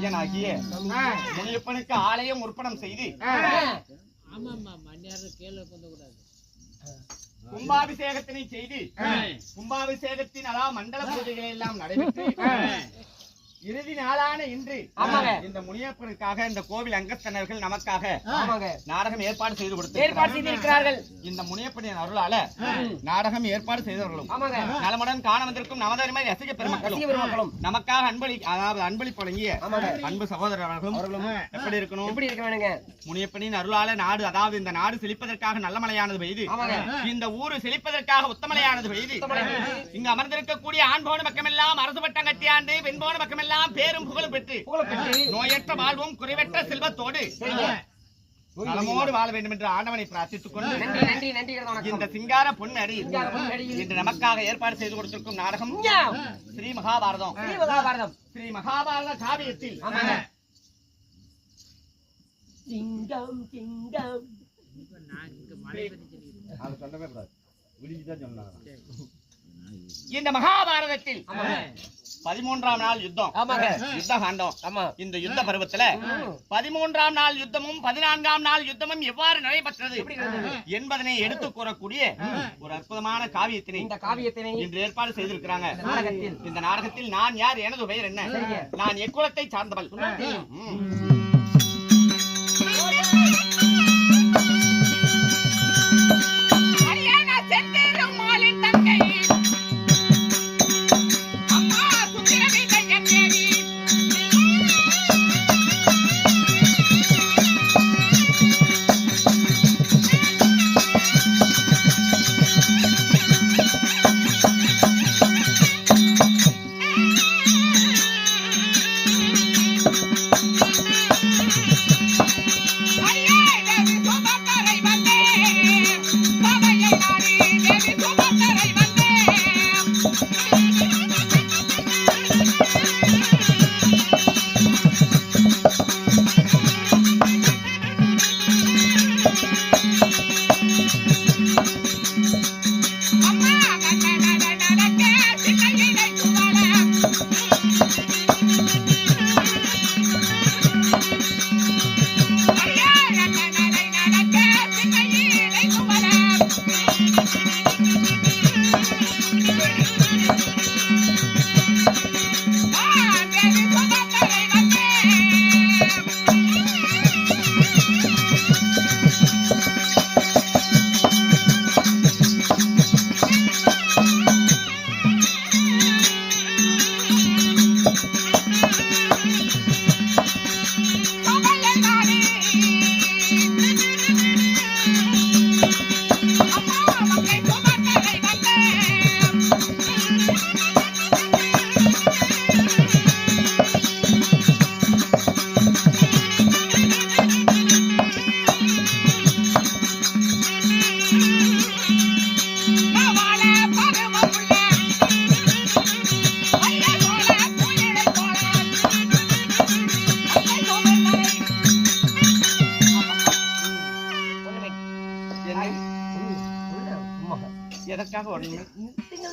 ஐயனாகிய முனியப்பனுக்கு ஆலயம் உற்பணம் செய்து கும்பாபிஷேகத்தினை செய்து கும்பாபிஷேகத்தின் அதாவது மண்டல பூஜைகள் எல்லாம் நடைபெற்று இறுதி நாளான இன்று இந்த முனியப்பனுக்காக இந்த கோவில் அங்கத்தனர்கள் நமக்காக நாடகம் ஏற்பாடு செய்து கொடுத்திருக்கிறார்கள். இந்த முனியப்பனின் அருளால நாடகம் ஏற்பாடு செய்தவர்களும் நலமுடன் காண வந்திருக்கும் நமதருமை ரசிக பெருமக்களும் நமக்காக அன்பளிப்பு வழங்கிய அன்பு சகோதரர்களும் எப்படி இருக்கணும்? முனியப்பனின் அருளால நாடு அதாவது இந்த நாடு செழிப்பதற்காக நல்ல மழையானது பெய்து இந்த ஊரு செழிப்பதற்காக உத்தமலையானது பெய்து இங்கு அமர்ந்திருக்கக்கூடிய ஆண்போன பக்கமெல்லாம் அரசு பட்டம் கட்டியாண்டு பெண்போன பக்கமெல்லாம் பேரும் புகழும் பெற்று நோயற்ற வாழ்வும் குறைவற்ற செல்வத்தோடு நலமோடு வாழ வேண்டும் என்று ஆண்டவனை பிரார்த்தித்துக் கொண்டு இந்த சிங்கார பொன்னடி இன்று நமக்காக ஏற்பாடு செய்து கொடுத்திருக்கும் நாடகம் ஸ்ரீ மகாபாரதம். ஸ்ரீ மகாபாரத காவியத்தில் சிங்கம் சிங்கம் இந்த மகாபாரதத்தில் 13ஆம் நாள் யுத்தம் யுத்த காண்டம். இந்த யுத்த பருவத்துல 13ஆம் நாள் யுத்தமும் 14ஆம் நாள் யுத்தமும் எவ்வாறு நடைபெற்றது என்பதனை எடுத்து கூறக்கூடிய ஒரு அற்புதமான காவியத்தினை இன்று ஏற்பாடு செய்திருக்கிறாங்க. இந்த நாடகத்தில் நான் யார், எனது பெயர் என்ன, நான் எக்குலத்தை சார்ந்தவள்,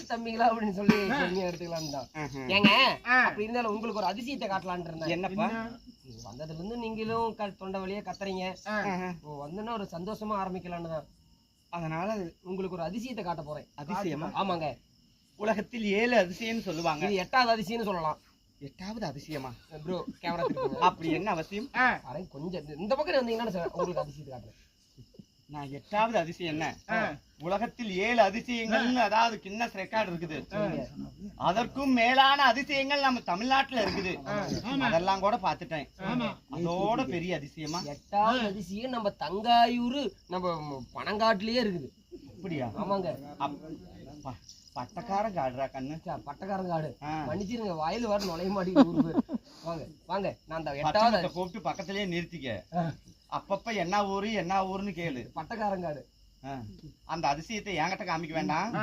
தம்பிங்களா அப்படின்னு சொல்லி எடுத்துக்கலாம் தான். ஏங்க அப்படி இருந்தாலும் உங்களுக்கு ஒரு அதிசயத்தை காட்டலான் இருந்தேன். என்னப்பா, வந்ததுல இருந்து நீங்களும் தொண்டை வழியே கத்துறீங்க, வந்தோன்னா ஒரு சந்தோஷமா ஆரம்பிக்கலான்னு தான். அதனால உங்களுக்கு ஒரு அதிசயத்தை காட்ட போறேன். அதிசயமா? ஆமாங்க, உலகத்தில் 7 அதிசயம்னு சொல்லுவாங்க, இது 8வது அதிசயம்னு சொல்லலாம். 8வது அதிசயமா ப்ரோ? கேமரா அப்படி என்ன அவசியம்? கொஞ்சம் இந்த பக்கம் வந்தீங்கன்னா உங்களுக்கு அதிசயத்தை காட்டுறேன். நான் 8வது அதிசயம் என்ன, உலகத்தில் 7 அதிசயங்கள் அதாவது கின்னஸ் ரெக்கார்டு இருக்குது, அதற்கும் மேலான அதிசயங்கள் நம்ம தமிழ்நாட்டுல இருக்குது, அதெல்லாம் கூட பாத்துட்டேன். அதோட பெரிய அதிசயமா 8வது அதிசயம் நம்ம தங்காயூர் நம்ம பனங்காட்டுலயே இருக்குது. அப்படியா? ஆமாங்க, பட்டக்காரன் காடுறா கண்ணு, பட்டக்காரன் காடு. மன்னிச்சிருங்க, வாயில வர நுழைய மாட்டேங்குது. வாங்க வாங்க, நான் அந்த 8வது கூப்பிட்டு பக்கத்திலேயே நிறுத்திக்க, அப்பப்ப என்ன ஊரு என்ன ஊருன்னு கேளு. பட்டக்காரங்காடு. அந்த அதிசயத்தை என்கிட்ட காமிக்க வேண்டாம்,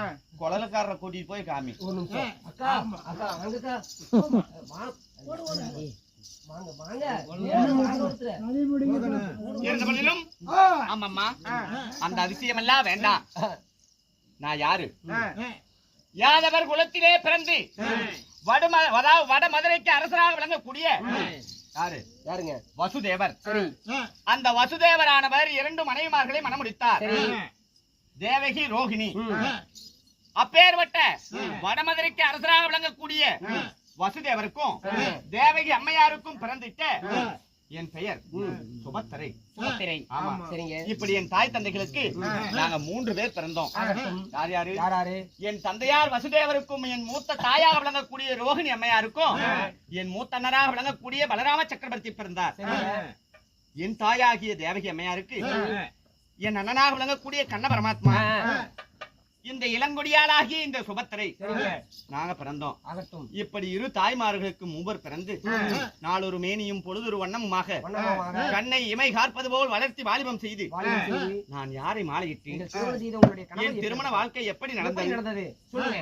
குழலுக்காரரை கூட்டிட்டு போய் காமி. ஒரு நிமிஷம் அக்கா, அக்கா வாங்கக்கா, வாங்க வாங்க. ஆமாம்மா, அந்த அதிசயம் எல்லாம் வேண்டாம். நான் யாரு, யாதவர் குலத்திலே பிறந்து வட மதுரைக்கு அரசராக விளங்கக்கூடிய யாருங்க? வசுதேவர். சரி. அந்த வசுதேவரானவர் 2 மனைவிமார்களை மணமுடித்தார். தேவகி, ரோகிணி. அப்பேற்பட்ட வடமதுரைக்கு அரசராக விளங்கக்கூடிய வசுதேவருக்கும் தேவகி அம்மையாருக்கும் பிறந்திட்ட என் பெயர் சுபத்திரை. ஆமா. சரிங்க. இப்படி என் தாய் தந்தைகளுக்கு நாங்க 3 பேர் பிறந்தோம். யார் யாரு? என் தந்தையார் வசுதேவருக்கும் என் மூத்த தாயாக விளங்கக்கூடிய ரோகிணி அம்மையாருக்கும் என் மூத்த அண்ணராக விளங்கக்கூடிய பலராம சக்கரவர்த்தி பிறந்தார். என் தாயாகிய தேவகி அம்மையாருக்கு என் அண்ணனாக விளங்கக்கூடிய கண்ண பரமாத்மா, இந்த இளங்குடியாளாகிய இந்த சுபத்திரை நாங்க பிறந்தோம். இப்படி 2 தாய்மார்களுக்கு 3 பிறந்து நாளொரு மேனியும் பொழுதொரு வண்ணமுமாக கண்ணை இமை காற்பது போல் வளர்த்தி வாலிபம் செய்து நான் யாரை மாலையிட்டேன்? என் திருமண வாழ்க்கை எப்படி நடந்தது? சொல்லுங்க.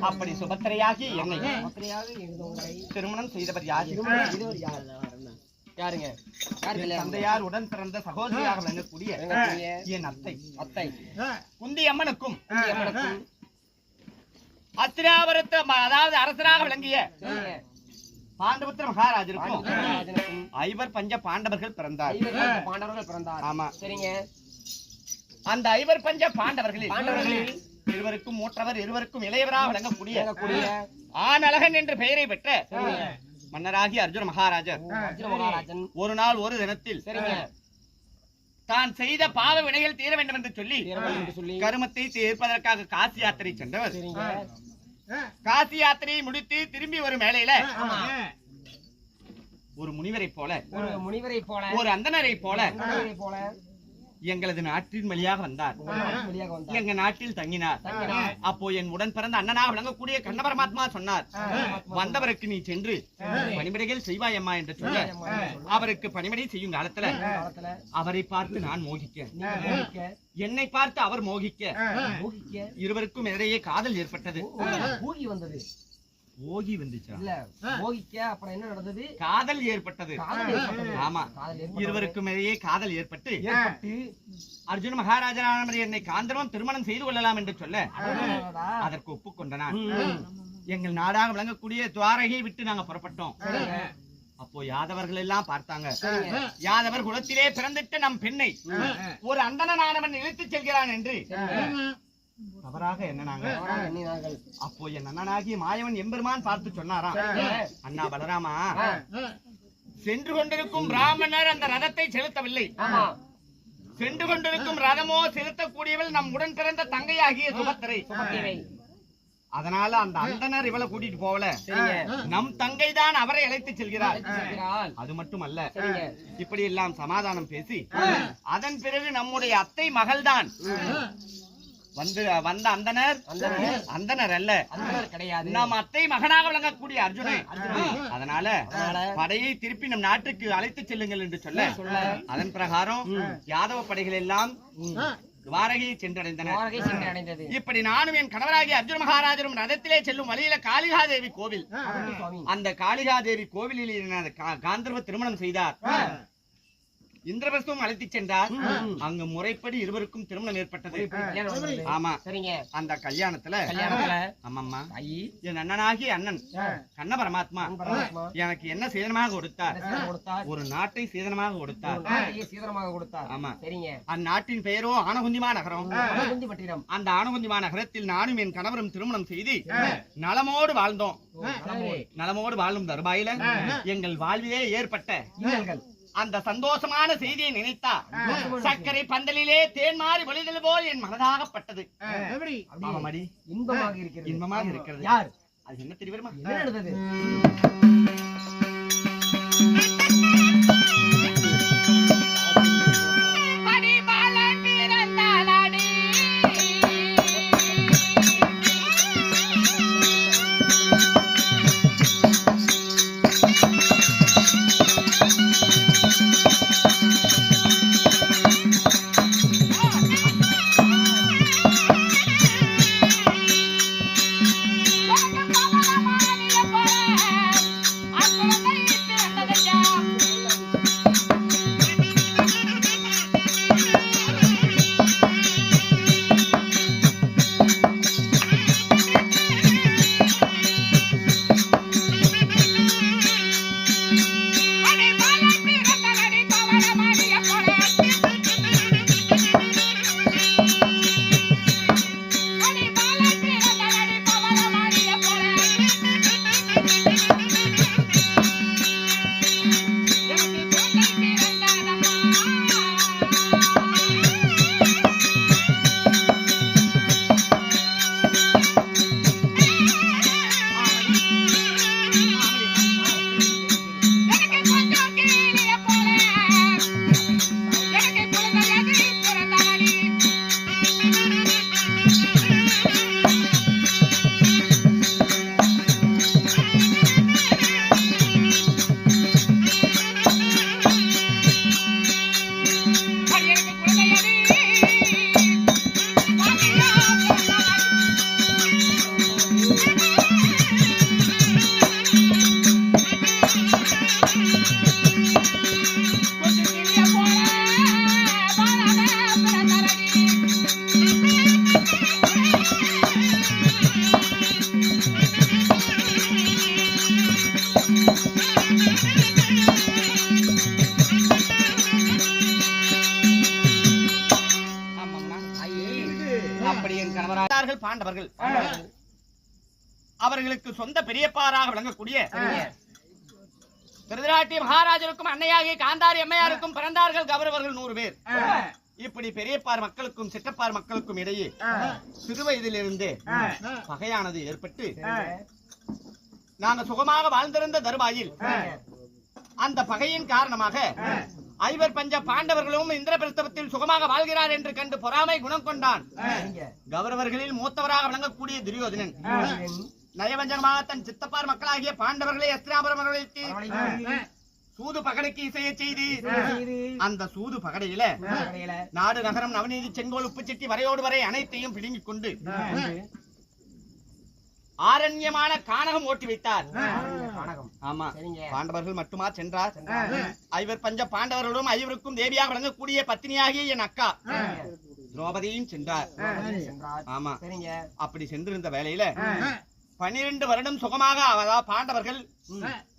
அப்படி சுபத்திரையாகி என்னை திருமணம் செய்தவர் யார்? யாருங்க? தந்தையார் உடன் பிறந்த சகோதரியாக விளங்கக்கூடிய என் அத்தை குந்தி அம்மனுக்கும் அத்திராவரத்து அதாவது அரசராக விளங்கிய பாண்டபுத்திர மகாராஜருக்கும் 5 பஞ்ச பாண்டவர்கள் பிறந்தார். ஆமா. சரிங்க. அந்த 5 பஞ்ச பாண்டவர்களில் இருவருக்கும் மூற்றவர், இருவருக்கும் இளையவராக விளங்கக்கூடிய ஆனழகன் என்ற பெயரை பெற்ற மன்னராகிய அர்ஜுன மகாராஜர் ஒரு நாள் ஒரு தினத்தில் தான் செய்த பாவ வினைகள் தீர வேண்டும் என்று சொல்லி கருமத்தை தீர்ப்பதற்காக காசி யாத்திரை சென்றவர். காசி யாத்திரையை முடித்து திரும்பி வரும் வேளையில ஒரு முனிவரை போல ஒரு அந்தனரை போல எங்களது நாட்டின் வழியாக வந்தார். எங்க நாட்டில் தங்கினார். அப்போ என் உடன் பிறந்த அண்ணனாக விளங்கக்கூடிய கண்ண பரமாத்மா சொன்னார், வந்தவருக்கு நீ சென்று பணிமடைகள் செய்வாயம்மா என்று சொல்ல அவருக்கு பணிமடை செய்யும் காலத்துல அவரை பார்த்து நான் மோகிக்க, என்னை பார்த்து அவர் மோகிக்க, இருவருக்கும் இடையே காதல் ஏற்பட்டது. ஓகி வந்துச்சா? இல்ல, மோகிக்க அப்புறம் என்ன நடந்தது? காதல் ஏற்பட்டது. ஆமா, இருவருக்கும் இடையே காதல் ஏற்பட்டு அர்ஜுன மகாராஜனானவர் என்னை காந்தர்வம் திருமணம் செய்து கொள்ளலாம் என்று சொல்ல அதற்கு ஒப்புக்கொண்டனான். எங்கள் நாடாக விளங்கக்கூடிய துவாரகையை விட்டு நாங்க புறப்பட்டோம். அப்போ யாதவர்கள் எல்லாம் பார்த்தாங்க, யாதவர் குலத்திலே பிறந்திட்டு நம் பெண்ணை ஒரு அந்தனானவன் இழுத்துச் செல்கிறான் என்று தவறாக எண்ணனாங்க. எண்ணினார்கள். அப்போ என் அண்ணனாகிய மாயவன் எம்பெருமான் பார்த்து சொன்னாராம், அண்ணா பலராமா, சென்று கொண்டிருக்கும் பிராமணர் அந்த ரதத்தை செலுத்தவில்லை. ஆமா. சென்று கொண்டிருக்கும் ரதமோ செலுத்தக்கூடியவள் நம் உடன் பிறந்த தங்கையாகிய சுபத்திரை. அதனால அந்த அந்தனர் இவளை கூட்டிட்டு போகல, நம் தங்கை தான் அவரை அழைத்து செல்கிறார். அது மட்டுமல்ல, இப்படி எல்லாம் சமாதானம் பேசி அதன் பிறகு நம்முடைய அத்தை மகள்தான் வந்த அந்தனர் அல்ல, கிடையாது, நம் அத்தை மகனாக விளங்கக்கூடிய அர்ஜுனன். அதனால படையை திருப்பி நம் நாட்டுக்கு அழைத்து செல்லுங்கள் என்று சொல்ல, அதன் பிரகாரம் யாதவ படைகள் எல்லாம் துவாரகையை சென்றடைந்தனர். இப்படி நானும் என் கணவராகிய அர்ஜுன மகாராஜரும் ரதத்திலே செல்லும் வழியில காளிகாதேவி கோவில், அந்த காளிகாதேவி கோவிலில் காந்தர்வ திருமணம் செய்தார். இந்திரபிரஸ்தம் அழைத்து சென்றார். அங்கு முறைப்படி இருவருக்கும் திருமணம் ஏற்பட்டது. ஆமா, சரிங்க. அந்த கல்யாணத்துல அம்மம்மா என் அண்ணனாகிய அண்ணன் கண்ண பரமாத்மா எனக்கு என்ன சீதனமாக கொடுத்தார்? ஒரு நாட்டை சீதனமாக கொடுத்தார். ஆமா, சரிங்க. அந்நாட்டின் பெயரோ ஆனகுந்திமா நகரம். அந்த ஆனகுந்திமா நகரத்தில் நானும் என் கணவரும் திருமணம் செய்து நலமோடு வாழ்ந்தோம். நலமோடு வாழும் தருபாயில எங்கள் வாழ்விலே ஏற்பட்ட அந்த சந்தோஷமான செய்தியை நினைத்தா சர்க்கரை பந்தலிலே தேன் மாறி வழிதல் போல் என் மனதாகப்பட்டது. இன்பமாக இருக்கிறது. யார் அது என்ன தெரியுமா? பாண்டவர்கள் அவர்களுக்கு சொந்த பெரியப்பாராக விளங்கக்கூடிய திருதராட்டி மகாராஜருக்கும் அன்னையாகிய காந்தாரி அம்மையாருக்கும் பிறந்தார்கள் கௌரவர்கள் 100 பேர். இப்படி பெரியப்பார் மக்களுக்கும் சிற்றப்பார் மக்களுக்கும் இடையே சிறு வயதிலிருந்து பகையானது ஏற்பட்டு நாங்க சுகமாக வாழ்ந்திருந்த தருவாயில் அந்த பகையின் காரணமாக ஐவர் பஞ்ச பாண்டவர்களும் இந்திரபிரஸ்தவத்தில் சுகமாக வாழ்கிறார் என்று கண்டு பொறாமை குணம் கொண்டான். கௌரவர்களில் மூத்தவராக விளங்கக்கூடிய துரியோதனன் நயவஞ்சகமாக தன் சித்தப்பார் மக்களாகிய பாண்டவர்களை அஸ்திராபுரமர்களுக்கு சூது பகடைக்கு இசைய செய்து அந்த சூது பகடையில நாடு நகரம் நவநீதி செங்கோல் உப்பு செட்டி வரையோடு வரை அனைத்தையும் பிடுங்கிக் கொண்டு ஆரண்யமான கானகம் ஓட்டி வைத்தார். ஆமா, பாண்டவர்கள் மட்டுமா சென்றார்? ஐவர் பஞ்ச பாண்டவர்களும் ஐவருக்கும் தேவியாக விளங்கக்கூடிய பத்தினியாகிய என் அக்கா திரௌபதியும் சென்றார். ஆமா, அப்படி சென்றிருந்த வேளையில 12 வருடம் சுகமாக பாண்டவர்கள்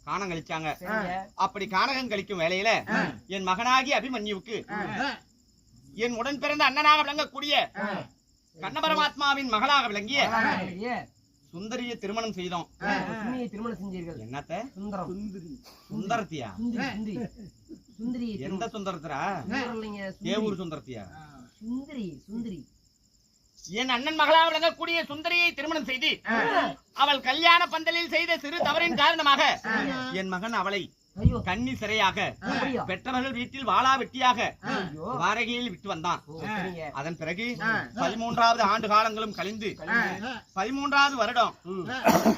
காணம் கழிச்சாங்க. அப்படி கானகம் கழிக்கும் வேளையில என் மகனாகி அபிமன்யுவுக்கு என் உடன் பிறந்த அண்ணனாக விளங்கக்கூடிய கண்ண பரமாத்மாவின் மகளாக விளங்கிய இல்லையே? சுந்தரியை திருமணம் செய்தோம். சுந்தரியை திருமணம் செஞ்சீர்கள். என்னத்த சுந்தரம். சுந்தரத்தியா? சுந்தரி. சுந்தரி. எந்த சுந்தரத்திரா? சுந்தரம் இல்லைங்க. தேவூர் சுந்தரத்தியா? சுந்தரி. சுந்தரி. என் அண்ணன் மகளாக விளங்கக்கூடிய சுந்தரியை திருமணம் செய்து அவள் கல்யாண பந்தலில் செய்த சிறு தவறின் காரணமாக என் மகன் அவளை ஐயோ. கன்னி சிறையாக அப்படியா? பெற்றவர்கள் வீட்டில் வாளா வெட்டியாக ஐயோ. வாரகையில் விட்டு வந்தான். ஓ, சரிங்க. அதன் பிறகு 13வது ஆண்டு காலங்களும் கழிந்து 13வது வருடம்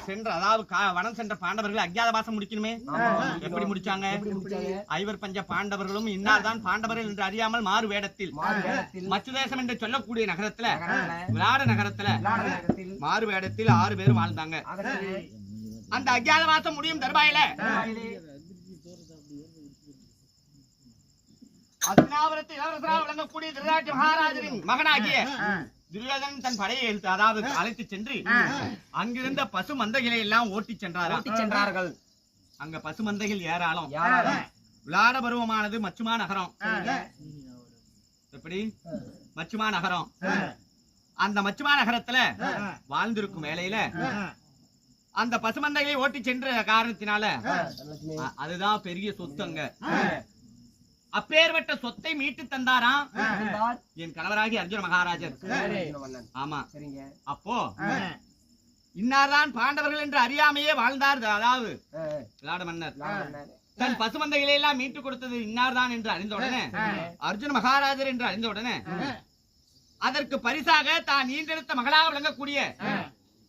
சென்ற அதாவது வனம் சென்ற பாண்டவர்கள் அஜ்ஞாதவாசம் முடிக்கணுமே. எப்படி முடிச்சாங்க? ஐவர் பஞ்ச பாண்டவர்களும் இன்னார்தான் பாண்டவர்கள் என்று அறியாமல் மாறு வேடத்தில் மச்சுதேசம் என்று சொல்லக்கூடிய நகரத்துல விராட நகரத்துல மாறு வேடத்தில் 6 பேர் வாழ்ந்தாங்க. அந்த அஜ்ஞாதவாசம் முடியும் தர்பாயில அஸ்தினாபுரத்து இளவரசராக விளங்கக்கூடிய திருதராஷ்டிர மகாராஜரின் மகனாகிய துரியோதனன் தன் படையை எடுத்து அதாவது அழைத்து சென்று அங்கிருந்த பசு மந்தைகளை எல்லாம் ஓட்டி சென்றார்கள். அங்க பசு மந்தைகள் ஏராளம். விளாட பருவமானது மச்சுமா நகரம். எப்படி? மச்சுமா நகரம். அந்த மச்சுமா நகரத்துல வாழ்ந்திருக்கும் வேளையில அந்த பசுமந்தைகளை ஓட்டி சென்ற காரணத்தினால அதுதான் பெரிய சொத்து. அங்க அப்பேற்பட்ட சொத்தை மீட்டு தந்தாராம் என் கணவராகி அர்ஜுன மகாராஜர். ஆமா. அப்போ இன்னார்தான் பாண்டவர்கள் என்று அறியாமையே வாழ்ந்தார். அதாவது விளாட மன்னர் தன் பசுமந்தைகளை எல்லாம் மீட்டு கொடுத்தது இன்னார்தான் என்று அறிந்த உடனே அர்ஜுன மகாராஜர் என்று அறிந்த உடனே அதற்கு பரிசாக தான் ஈண்டெடுத்த மகளாக விளங்கக்கூடிய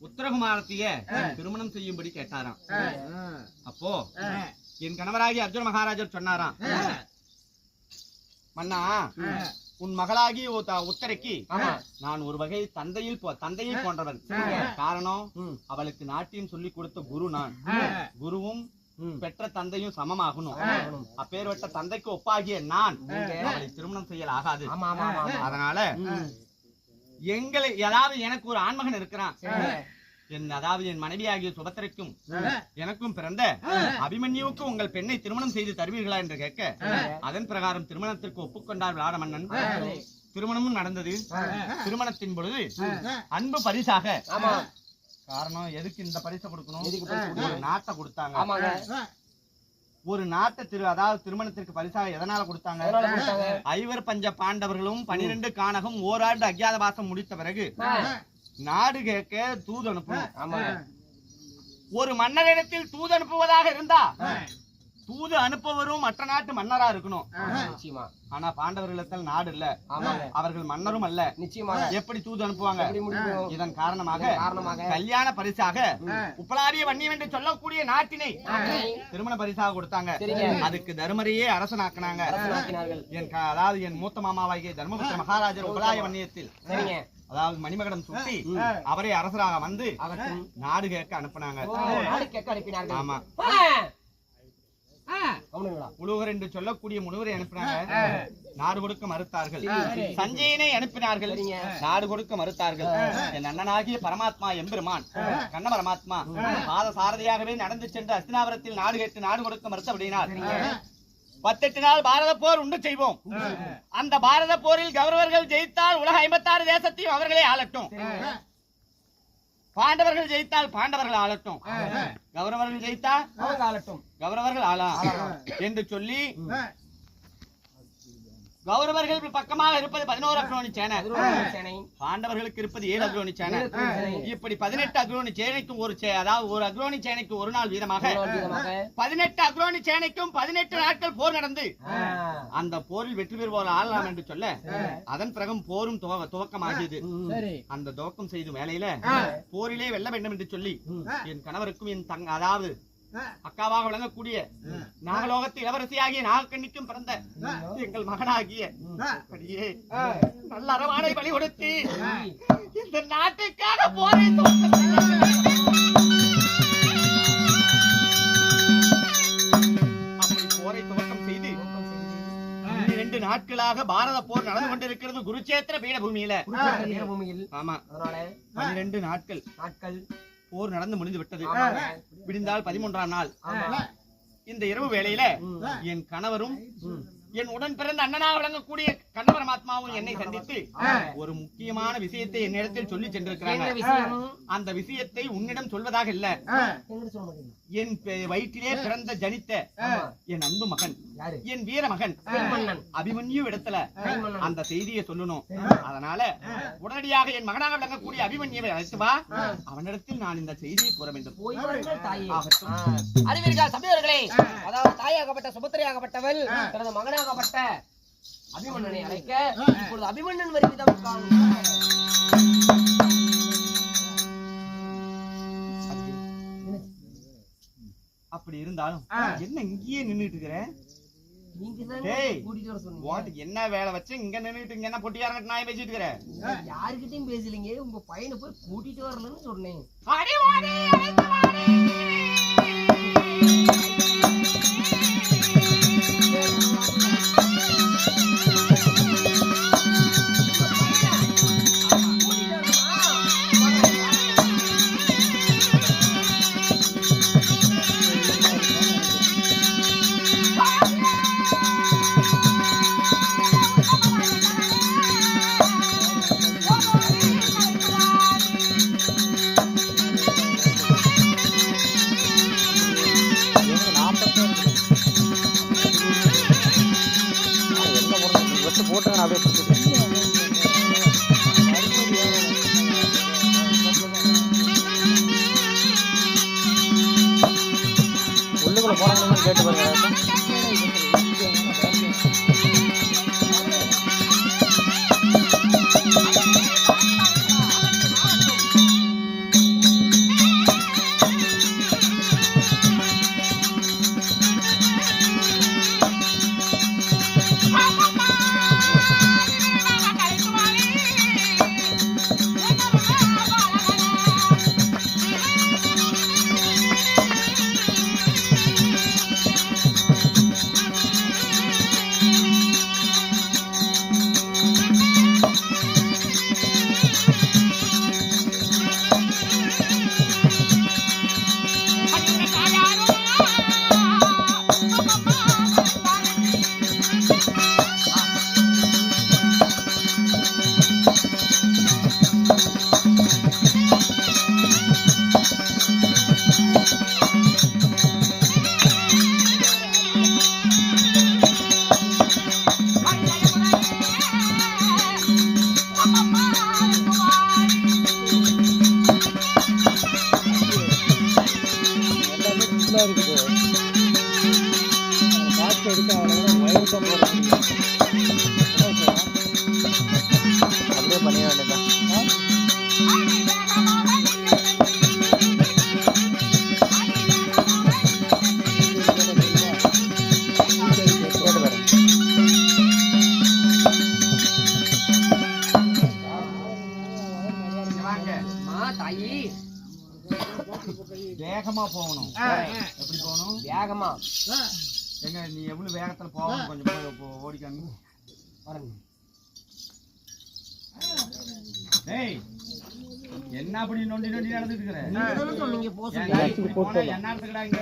உத்தரகுமாரத்திய திருமணம் செய்யும்படி கேட்டாராம். அப்போ என் கணவராகி அர்ஜுன மகாராஜர் சொன்னாராம், மன்னா உன் மகளாகி உத்தரைக்கு நான் ஒரு வகை தந்தையை போன்றவன். காரணம் அவளுக்கு நாட்டியம் சொல்லி கொடுத்த குரு நான். குருவும் பெற்ற தந்தையும் சமமாகணும். அப்பேற்பட்ட தந்தைக்கு ஒப்பாகிய நான் அவளை திருமணம் செய்யல் ஆகாது. அதனால எங்களை அதாவது எனக்கு ஒரு ஆண்மகன் இருக்கிறான். அதாவது என் மனைவியாகிய சுபத்திரைக்கும் எனக்கும் பிறந்த அபிமன்யுவுக்கு உங்கள் பெண்ணை திருமணம் செய்து தருவீர்களா என்று கேட்க அதன் பிரகாரம் திருமணத்திற்கு ஒப்புக்கொண்டார் விளாட மன்னன். திருமணமும் நடந்தது. திருமணத்தின் பொழுது அன்பு பரிசாக காரணம் எதுக்கு இந்த பரிசை கொடுக்கணும்? ஒரு நாட்டை கொடுத்தாங்க. ஒரு நாட்டை அதாவது திருமணத்திற்கு பரிசாக எதனால கொடுத்தாங்க? ஐவர் பஞ்ச பாண்டவர்களும் 12 கானகம் ஓராண்டு அஜ்ஞாதவாசம் முடித்த பிறகு நாடு கேட்க தூது அனுப்பணும். ஒரு மன்னரிடத்தில் தூது அனுப்புவதாக இருந்தா தூது அனுப்பவரும் மற்ற நாட்டு மன்னரா இருக்கணும். ஆனா பாண்டவர்களிடத்தில் நாடு இல்ல, அவர்கள் மன்னரும் அல்ல. எப்படி தூது அனுப்புவாங்க? இதன் காரணமாக கல்யாண பரிசாக உப்பலாரிய வன்னியம் என்று சொல்லக்கூடிய நாட்டினை திருமண பரிசாக கொடுத்தாங்க. அதுக்கு தர்மரையே அரசனாக்கினாங்க. அதாவது என் மூத்த மாமாவாகிய தர்மபுத்திர மகாராஜர் உப்பலாய வன்னியத்தில் அதாவது மணிமகடம் சுட்டி அவரை அரசராக வந்து நாடு கேட்க அனுப்பினாங்க. ஆமா. உலகர் என்று சொல்லக்கூடிய முனிவரை அனுப்பினாங்க. நாடு கொடுக்க மறுத்தார்கள். சஞ்சயனை அனுப்பினார்கள். நாடு கொடுக்க மறுத்தார்கள். என் அண்ணனாகிய பரமாத்மா எம்பெருமான் கண்ண பரமாத்மா பாத சாரதியாகவே நடந்து சென்று அஸ்தினாபுரத்தில் நாடு கேட்டு நாடு கொடுக்க மறுத்த அப்படின்னார். 18 நாள் பாரத போர் உண்டு செய்வோம். அந்த பாரத போரில் கௌரவர்கள் ஜெயித்தால் உலக 56 தேசத்தையும் அவர்களே ஆளட்டும். பாண்டவர்கள் ஜெயித்தால் பாண்டவர்கள் ஆளட்டும். கௌரவர்கள் ஜெயித்தால் கௌரவர்கள் ஆளா என்று சொல்லி கௌரவர்கள் பக்கமாக இருப்பது 11 அக்ரோனி சேனை, பாண்டவர்களுக்கு இருப்பது 7 அக்ரோனி சேனை. இப்படி 18 அக்ரோனி சேனைக்கும் அதாவது ஒரு அக்ரோனி சேனைக்கு ஒரு நாள் வீதமாக 18 அக்ரோனி சேனைக்கும் 18 நாட்கள் போர் நடந்து அந்த போரில் வெற்றி பெறுவோர் ஆளலாம் என்று சொல்ல அதன் பிறகு போரும் துவக்கமாகியது. அந்த துவக்கம் செய்த வேளையில போரிலே வெல்ல வேண்டும் என்று சொல்லி என் கணவருக்கும் என் அதாவது அக்காவாக விளங்கக்கூடிய நாகலோகத்து இளவரசியாகிய நாகக்கண்ணிக்கும் பிறந்த எங்கள் மகனாகிய நல்ல அரவானை பலி கொடுத்து இந்த நாட்டுக்காக போரை துவக்கம் செய்து 2 நாட்களாக பாரத போர் நடந்து கொண்டிருக்கிறது குருச்சேத்திர பீடபூமியில. ஆமா. 12 நாட்கள் போர் நடந்து முடிந்து விட்டது. விடிந்தால் 13ஆம் நாள் இந்த இரவு வேளையில என் கணவரும் என் உடன் பிறந்த அண்ணனாக விளங்கக்கூடிய கண்ண பரமாத்மாவும் என்னை சந்தித்து ஒரு முக்கியமான விஷயத்தை என்னிடத்தில் சொல்லி சென்றிருக்கிறாங்க. அந்த விஷயத்தை உன்னிடம் சொல்வதாக இல்ல, என் வயிற்றிலே பிறந்த ஜனித்த என் அன்பு மகன், என் வீர மகன் அபிமன்யு இடத்துல அந்த செய்தியை சொல்லணும். அதனால உடனடியாக என் மகனாக விளங்கக்கூடிய அபிமன்யுவை அழைத்து வா, அவனிடத்தில் நான் இந்த செய்தியை கூற வேண்டும். அறிவீர்கள் சபையோர்களே, அதாவது தாயாகப்பட்ட சுபத்திரையாகப்பட்டவள் தனது மகனாகப்பட்ட அபிமன்னனை அழைக்க இப்பொழுது அபிமன்னன் வருவிதம் அப்படி இருந்தாலும் என்ன இங்கேயே நின்னுட்டு இருக்கிற? என்ன வேலை வச்சு இங்க நின்னுட்டு இங்க என்ன பொட்டியாரங்க நாய் பேசிட்டு இருக்கிற? யாருக்கிட்டையும் பேசலீங்க, உங்க பையனை போய் கூட்டிட்டு வரலன்னு சொன்னேன். உள்ளுக்குள்ள போறாங்கன்னு கேட்டு பாருங்க. அப்படியே பண்ணிட வேண்டியதான். வேகமா போகணும். எப்படி போகணும்? வேகமா. எங்க நீ எவ்வளவு வேகத்துல போகணும் கொஞ்சம் ஓடிக்காம பாருங்க. டேய் என்ன அப்படி நொண்டி நொண்டி நடந்துட்டு இருக்கிற? நீங்க போங்க. என்ன இடத்துக்குடா இங்க